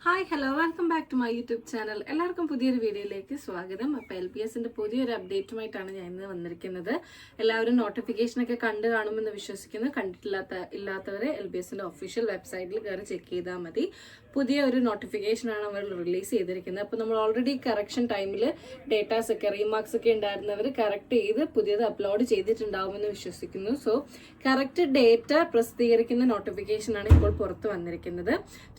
Hi hello welcome back to my YouTube channel. എല്ലാവർക്കും പുതിയൊരു വീഡിയോയിലേക്ക് സ്വാഗതം. അപ്പോൾ LPSന്റെ പുതിയൊരു അപ്ഡേറ്റുമായിട്ടാണ് ഞാൻ ഇന്ന് വന്നിരിക്കുന്നത്. എല്ലാവരും നോട്ടിഫിക്കേഷനൊക്കെ കണ്ടു കാണുമെന്ന് വിശ്വസിക്കുന്നു. ഇല്ലാത്തവരെ LPSന്റെ ഒഫീഷ്യൽ വെബ്സൈറ്റിൽ കയറി ചെക്ക് ചെയ്താൽ മതി. പുതിയ ഒരു നോട്ടിഫിക്കേഷനാണ് അവർ റിലീസ് ചെയ്തിരിക്കുന്നത്. അപ്പോൾ നമ്മൾ ഓൾറെഡി കറക്ഷൻ ടൈമിൽ ഡേറ്റാസ് ഒക്കെ റീമാർക്സ് ഒക്കെ ഉണ്ടായിരുന്നവർ കറക്റ്റ് ചെയ്ത് പുതിയത് അപ്ലോഡ് ചെയ്തിട്ടുണ്ടാവുമെന്ന് വിശ്വസിക്കുന്നു. സോ കറക്റ്റ് ഡേറ്റ പ്രസിദ്ധീകരിക്കുന്ന നോട്ടിഫിക്കേഷനാണ് ഇപ്പോൾ പുറത്ത് വന്നിരിക്കുന്നത്.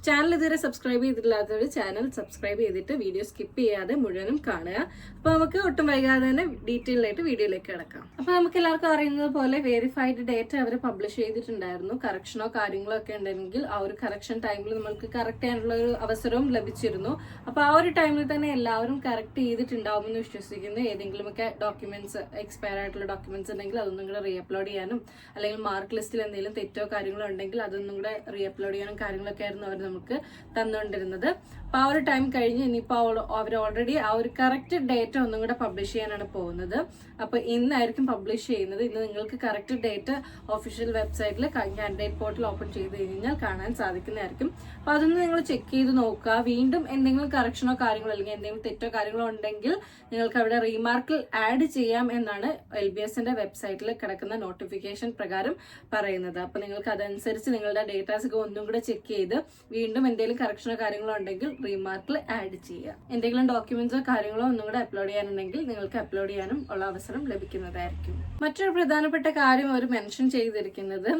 ചാനൽ ഇതുവരെ സബ്സ്ക്രൈബ് ചെയ്തിട്ടില്ലാത്തവർ ചാനൽ സബ്സ്ക്രൈബ് ചെയ്തിട്ട് വീഡിയോ സ്കിപ്പ് ചെയ്യാതെ മുഴുവനും കാണുക. അപ്പോൾ നമുക്ക് ഒട്ടും വൈകാതെ തന്നെ ഡീറ്റെയിൽ ആയിട്ട് വീഡിയോയിലേക്ക് കിടക്കാം. അപ്പോൾ നമുക്ക് എല്ലാവർക്കും അറിയുന്നത് പോലെ വെരിഫൈഡ് ഡേറ്റ അവർ പബ്ലിഷ് ചെയ്തിട്ടുണ്ടായിരുന്നു. കറക്ഷനോ കാര്യങ്ങളോ ഒക്കെ ഉണ്ടെങ്കിൽ ആ ഒരു കറക്ഷൻ ടൈമിൽ നമ്മൾക്ക് കറക്റ്റ് ചെയ്യാനുള്ള ഒരു അവസരവും ലഭിച്ചിരുന്നു. അപ്പോൾ ആ ഒരു ടൈമിൽ തന്നെ എല്ലാവരും കറക്റ്റ് ചെയ്തിട്ടുണ്ടാവുമെന്ന് വിശ്വസിക്കുന്നു. ഏതെങ്കിലുമൊക്കെ ഡോക്യുമെന്റ്സ് എക്സ്പയർ ആയിട്ടുള്ള ഡോക്യുമെന്റ്സ് ഉണ്ടെങ്കിൽ അതൊന്നും കൂടെ റീ അപ്ലോഡ് ചെയ്യാനും അല്ലെങ്കിൽ മാർക്ക് ലിസ്റ്റിൽ എന്തെങ്കിലും തെറ്റോ കാര്യങ്ങളോ ഉണ്ടെങ്കിൽ അതൊന്നും കൂടെ റീ അപ്ലോഡ് ചെയ്യാനും കാര്യങ്ങളൊക്കെ ആയിരുന്നു അവർ നമുക്ക് തന്നുകൊണ്ടിരുന്നത്. അപ്പൊ ആ ഒരു ടൈം കഴിഞ്ഞ് ഇനിയിപ്പോൾ അവർ ഓൾറെഡി ആ ഒരു കറക്റ്റ് ഡേറ്റ ഒന്നും കൂടെ പബ്ലിഷ് ചെയ്യാനാണ് പോകുന്നത്. അപ്പൊ ഇന്നായിരിക്കും പബ്ലിഷ് ചെയ്യുന്നത്. ഇന്ന് നിങ്ങൾക്ക് കറക്റ്റ് ഡേറ്റ ഒഫീഷ്യൽ വെബ്സൈറ്റിൽ കാൻഡിഡേറ്റ് പോർട്ടൽ ഓപ്പൺ ചെയ്ത് കഴിഞ്ഞാൽ കാണാൻ സാധിക്കുന്നതായിരിക്കും. അപ്പൊ അതൊന്ന് നിങ്ങൾ ചെക്ക് ചെയ്ത് നോക്കുക. വീണ്ടും എന്തെങ്കിലും കറക്ഷനോ കാര്യങ്ങളോ അല്ലെങ്കിൽ എന്തെങ്കിലും തെറ്റോ കാര്യങ്ങളോ ഉണ്ടെങ്കിൽ നിങ്ങൾക്ക് അവിടെ റീമാർക്കിൽ ആഡ് ചെയ്യാം എന്നാണ് LPSന്റെ വെബ്സൈറ്റിൽ കിടക്കുന്ന നോട്ടിഫിക്കേഷൻ പ്രകാരം പറയുന്നത്. അപ്പൊ നിങ്ങൾക്ക് അതനുസരിച്ച് നിങ്ങളുടെ ഡേറ്റാസ് ഒക്കെ ഒന്നും കൂടെ ചെക്ക് ചെയ്ത് വീണ്ടും എന്തെങ്കിലും കറക്ഷനോ കാര്യങ്ങളോ ഉണ്ടെങ്കിൽ റീമാർക്കിൽ ആഡ് ചെയ്യുക. എന്തെങ്കിലും ഡോക്യുമെന്റ്സോ കാര്യങ്ങളോ ഒന്നും കൂടെ അപ്ലോഡ് ചെയ്യാനുണ്ടെങ്കിൽ നിങ്ങൾക്ക് അപ്ലോഡ് ചെയ്യാനും ഉള്ള അവസരം ലഭിക്കുന്നതായിരിക്കും. മറ്റൊരു പ്രധാനപ്പെട്ട കാര്യം അവർ മെൻഷൻ ചെയ്തിരിക്കുന്നത്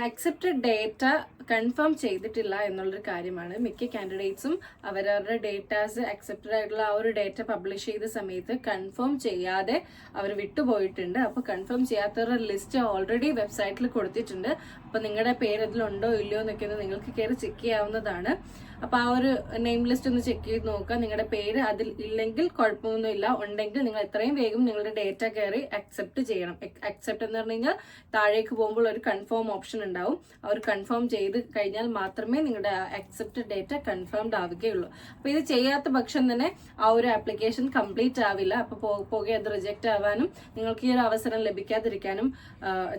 അക്സെപ്റ്റഡ് ഡേറ്റ കൺഫേം ചെയ്തിട്ടില്ല എന്നുള്ളൊരു കാര്യമാണ്. മിക്ക കാൻഡിഡേറ്റ്സും അവരവരുടെ ഡേറ്റാസ് അക്സെപ്റ്റഡ് ആയിട്ടുള്ള ആ ഒരു ഡേറ്റ പബ്ലിഷ് ചെയ്ത സമയത്ത് കൺഫേം ചെയ്യാതെ അവർ വിട്ടുപോയിട്ടുണ്ട്. അപ്പോൾ കൺഫേം ചെയ്യാത്തവരുടെ ലിസ്റ്റ് ഓൾറെഡി വെബ്സൈറ്റിൽ കൊടുത്തിട്ടുണ്ട്. അപ്പോൾ നിങ്ങളുടെ പേര് അതിലുണ്ടോ ഇല്ലയോ എന്നൊക്കെ നിങ്ങൾക്ക് കയറി ചെക്ക് ചെയ്യാവുന്നതാണ്. അപ്പൊ ആ ഒരു നെയിം ലിസ്റ്റ് ഒന്ന് ചെക്ക് ചെയ്ത് നോക്കുക. നിങ്ങളുടെ പേര് അതിൽ ഇല്ലെങ്കിൽ കുഴപ്പമൊന്നുമില്ല. ഉണ്ടെങ്കിൽ നിങ്ങൾ എത്രയും വേഗം നിങ്ങളുടെ ഡേറ്റ കയറി അക്സെപ്റ്റ് ചെയ്യണം. അക്സെപ്റ്റ് എന്ന് പറഞ്ഞു കഴിഞ്ഞാൽ താഴേക്ക് പോകുമ്പോൾ ഒരു കൺഫേം ഓപ്ഷൻ ഉണ്ടാവും. ആ ഒരു കൺഫേം ചെയ്ത് കഴിഞ്ഞാൽ മാത്രമേ നിങ്ങളുടെ അക്സെപ്റ്റ് ഡേറ്റ കൺഫേംഡ് ആവുകയുള്ളൂ. അപ്പൊ ഇത് ചെയ്യാത്ത പക്ഷം തന്നെ ആ ഒരു ആപ്ലിക്കേഷൻ കംപ്ലീറ്റ് ആവില്ല. അപ്പൊ പോകെ അത് റിജക്റ്റ് ആവാനും നിങ്ങൾക്ക് ഈ ഒരു അവസരം ലഭിക്കാതിരിക്കാനും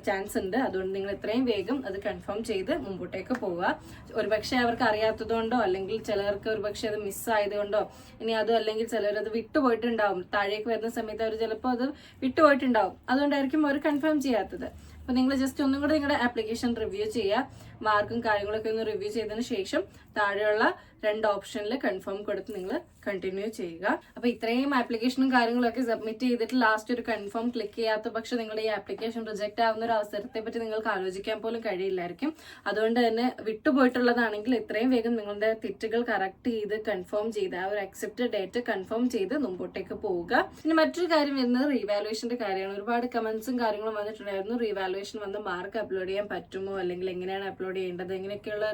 ചാൻസ് ഉണ്ട്. അതുകൊണ്ട് നിങ്ങൾ എത്രയും വേഗം അത് കൺഫേം ചെയ്ത് മുമ്പോട്ടേക്ക് പോവുക. ഒരുപക്ഷെ അവർക്ക് അറിയാത്തതുകൊണ്ടോ അല്ലെങ്കിൽ ചിലർക്ക് ഒരുപക്ഷെ അത് മിസ്സായതുകൊണ്ടോ ഇനി അതും അല്ലെങ്കിൽ ചിലരത് വിട്ടുപോയിട്ടുണ്ടാവും. താഴേക്ക് വരുന്ന സമയത്ത് അവർ ചിലപ്പോൾ അത് വിട്ടുപോയിട്ടുണ്ടാവും. അതുകൊണ്ടായിരിക്കും അവർ കൺഫേം ചെയ്യാത്തത്. അപ്പൊ നിങ്ങൾ ജസ്റ്റ് ഒന്നും കൂടെ നിങ്ങളുടെ ആപ്ലിക്കേഷൻ റിവ്യൂ ചെയ്യുക. മാർക്കും കാര്യങ്ങളൊക്കെ ഒന്ന് റിവ്യൂ ചെയ്തതിന് ശേഷം താഴെയുള്ള 2 ഓപ്ഷനിൽ കൺഫേം കൊടുത്ത് നിങ്ങൾ കണ്ടിന്യൂ ചെയ്യുക. അപ്പൊ ഇത്രയും ആപ്ലിക്കേഷനും കാര്യങ്ങളൊക്കെ സബ്മിറ്റ് ചെയ്തിട്ട് ലാസ്റ്റ് ഒരു കൺഫേം ക്ലിക്ക് ചെയ്യാത്ത പക്ഷം നിങ്ങളുടെ ഈ ആപ്ലിക്കേഷൻ റിജക്ട് ആവുന്ന ഒരു അവസരത്തെ പറ്റി നിങ്ങൾക്ക് ആലോചിക്കാൻ പോലും കഴിയില്ലായിരിക്കും. അതുകൊണ്ട് തന്നെ വിട്ടുപോയിട്ടുള്ളതാണെങ്കിൽ എത്രയും വേഗം നിങ്ങളുടെ തെറ്റുകൾ കറക്റ്റ് ചെയ്ത് കൺഫേം ചെയ്ത് ആ ഒരു അക്സെപ്റ്റഡ് ഡേറ്റ് കൺഫേം ചെയ്ത് മുമ്പോട്ടേക്ക് പോവുക. ഇനി മറ്റൊരു കാര്യം വരുന്നത് റീവാലുവേഷന്റെ കാര്യമാണ്. ഒരുപാട് കമന്റ്സും കാര്യങ്ങളും വന്നിട്ടുണ്ടായിരുന്നു. റീവാലുവേഷൻ വന്ന് മാർക്ക് അപ്ലോഡ് ചെയ്യാൻ പറ്റുമോ അല്ലെങ്കിൽ എങ്ങനെയാണ് അപ്ലോഡ് ചെയ്യേണ്ടത് ഇങ്ങനെയൊക്കെയുള്ള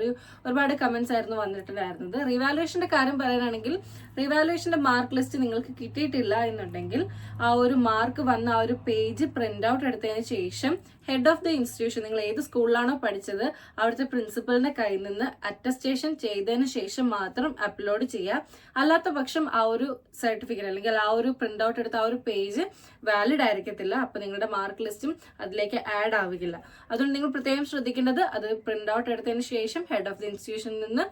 ഒരുപാട് കമന്റ്സ് ആയിരുന്നു വന്നിട്ടുണ്ടായിരുന്നത്. റീവാലുവേഷന്റെ കാര്യം പറയാനാണെങ്കിൽ റീവാലുവേഷന്റെ മാർക്ക് ലിസ്റ്റ് നിങ്ങൾക്ക് കിട്ടിയിട്ടില്ല എന്നുണ്ടെങ്കിൽ ആ ഒരു മാർക്ക് വന്ന ആ ഒരു പേജ് പ്രിന്റ് ഔട്ട് എടുത്തതിന് ശേഷം ഹെഡ് ഓഫ് ദി ഇൻസ്റ്റിറ്റ്യൂഷൻ നിങ്ങൾ ഏത് സ്കൂളിലാണോ പഠിച്ചത് അവിടുത്തെ പ്രിൻസിപ്പലിന്റെ കയ്യിൽ നിന്ന് അറ്റസ്റ്റേഷൻ ചെയ്തതിന് ശേഷം മാത്രം അപ്ലോഡ് ചെയ്യുക. അല്ലാത്ത പക്ഷം ആ ഒരു സർട്ടിഫിക്കറ്റ് അല്ലെങ്കിൽ ആ ഒരു പ്രിന്റ് ഔട്ട് എടുത്ത ആ ഒരു പേജ് വാലിഡ് ആയിരിക്കത്തില്ല. അപ്പൊ നിങ്ങളുടെ മാർക്ക് ലിസ്റ്റും അതിലേക്ക് ആഡ് ആവുകയില്ല. അതുകൊണ്ട് നിങ്ങൾ പ്രത്യേകം ശ്രദ്ധിക്കേണ്ടത് അത് പ്രിന്റ് ഔട്ട് എടുത്തതിന് ശേഷം ഹെഡ് ഓഫ് ദി ഇൻസ്റ്റിറ്റ്യൂഷനിൽ നിന്ന്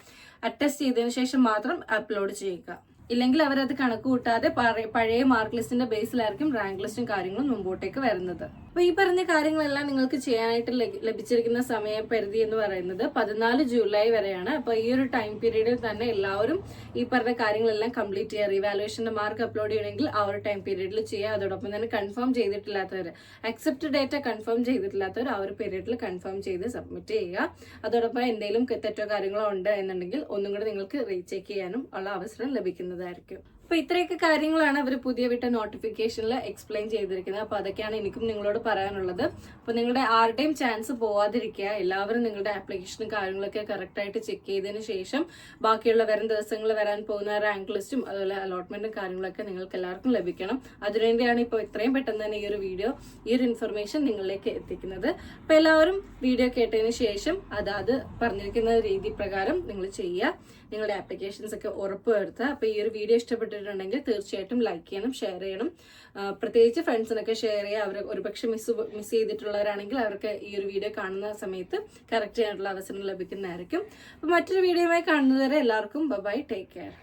അറ്റസ്റ്റ് ചെയ്തതിന് ശേഷം മാത്രം അപ്ലോഡ് ചെയ്യുക. ഇല്ലെങ്കിൽ അവരത് കണക്ക് കൂട്ടാതെ പഴയ മാർക്ക് ലിസ്റ്റിന്റെ ബേസിലായിരിക്കും റാങ്ക് ലിസ്റ്റും കാര്യങ്ങളും മുമ്പോട്ടേക്ക് വരുന്നത്. അപ്പൊ ഈ പറഞ്ഞ കാര്യങ്ങളെല്ലാം നിങ്ങൾക്ക് ചെയ്യാനായിട്ട് ലഭിച്ചിരിക്കുന്ന സമയപരിധി എന്ന് പറയുന്നത് 14 ജൂലൈ വരെയാണ്. അപ്പൊ ഈ ഒരു ടൈം പീരീഡിൽ തന്നെ എല്ലാവരും ഈ പറഞ്ഞ കാര്യങ്ങളെല്ലാം കംപ്ലീറ്റ് ചെയ്യുക. റീവാലുവേഷന്റെ മാർക്ക് അപ്ലോഡ് ചെയ്യണമെങ്കിൽ ആ ഒരു ടൈം പീരീഡിൽ ചെയ്യുക. അതോടൊപ്പം തന്നെ കൺഫേം ചെയ്തിട്ടില്ലാത്തവർ അക്സെപ്റ്റ് ഡേറ്റ കൺഫേം ചെയ്തിട്ടില്ലാത്തവർ ആ ഒരു പീരീഡിൽ കൺഫേം ചെയ്ത് സബ്മിറ്റ് ചെയ്യുക. അതോടൊപ്പം എന്തെങ്കിലും തെറ്റോ കാര്യങ്ങളോ ഉണ്ട് എന്നുണ്ടെങ്കിൽ ഒന്നും കൂടെ നിങ്ങൾക്ക് റീചെക്ക് ചെയ്യാനും ഉള്ള അവസരം ലഭിക്കുന്നതായിരിക്കും. അപ്പൊ ഇത്രയൊക്കെ കാര്യങ്ങളാണ് അവർ പുതിയ വിട്ട നോട്ടിഫിക്കേഷനിൽ എക്സ്പ്ലെയിൻ ചെയ്തിരിക്കുന്നത്. അപ്പൊ അതൊക്കെയാണ് എനിക്കും നിങ്ങളോട് പറയാനുള്ളത്. അപ്പൊ നിങ്ങളുടെ ആരുടെയും ചാൻസ് പോവാതിരിക്കുക. എല്ലാവരും നിങ്ങളുടെ ആപ്ലിക്കേഷനും കാര്യങ്ങളൊക്കെ കറക്റ്റ് ആയിട്ട് ചെക്ക് ചെയ്തതിന് ശേഷം ബാക്കിയുള്ള വരും ദിവസങ്ങളിൽ വരാൻ പോകുന്ന റാങ്ക് ലിസ്റ്റും അതുപോലെ അലോട്ട്മെന്റും കാര്യങ്ങളൊക്കെ നിങ്ങൾക്ക് എല്ലാവർക്കും ലഭിക്കണം. അതിനുവേണ്ടിയാണ് ഇപ്പോൾ ഇത്രയും പെട്ടെന്ന് തന്നെ ഈ ഒരു ഇൻഫർമേഷൻ നിങ്ങളിലേക്ക് എത്തിക്കുന്നത്. അപ്പൊ എല്ലാവരും വീഡിയോ കേട്ടതിന് ശേഷം അതാത് പറഞ്ഞിരിക്കുന്ന രീതി പ്രകാരം നിങ്ങൾ ചെയ്യുക. നിങ്ങളുടെ ആപ്ലിക്കേഷൻസ് ഒക്കെ ഉറപ്പുവരുത്തുക. അപ്പൊ ഈ ഒരു വീഡിയോ ഇഷ്ടപ്പെട്ടിട്ടുണ്ടെങ്കിൽ ഇഷ്ടപ്പെട്ടിട്ടുണ്ടെങ്കിൽ തീർച്ചയായിട്ടും ലൈക്ക് ചെയ്യണം, ഷെയർ ചെയ്യണം. പ്രത്യേകിച്ച് ഫ്രണ്ട്സിനൊക്കെ ഷെയർ ചെയ്യുക. അവർ ഒരുപക്ഷെ മിസ് ചെയ്തിട്ടുള്ളവരാണെങ്കിൽ അവർക്ക് ഈ ഒരു വീഡിയോ കാണുന്ന സമയത്ത് കറക്റ്റ് ചെയ്യാനുള്ള അവസരം ലഭിക്കുന്നതായിരിക്കും. അപ്പോൾ മറ്റൊരു വീഡിയോയുമായി കാണുന്നതുവരെ എല്ലാവർക്കും ബൈ, ടേക്ക് കെയർ.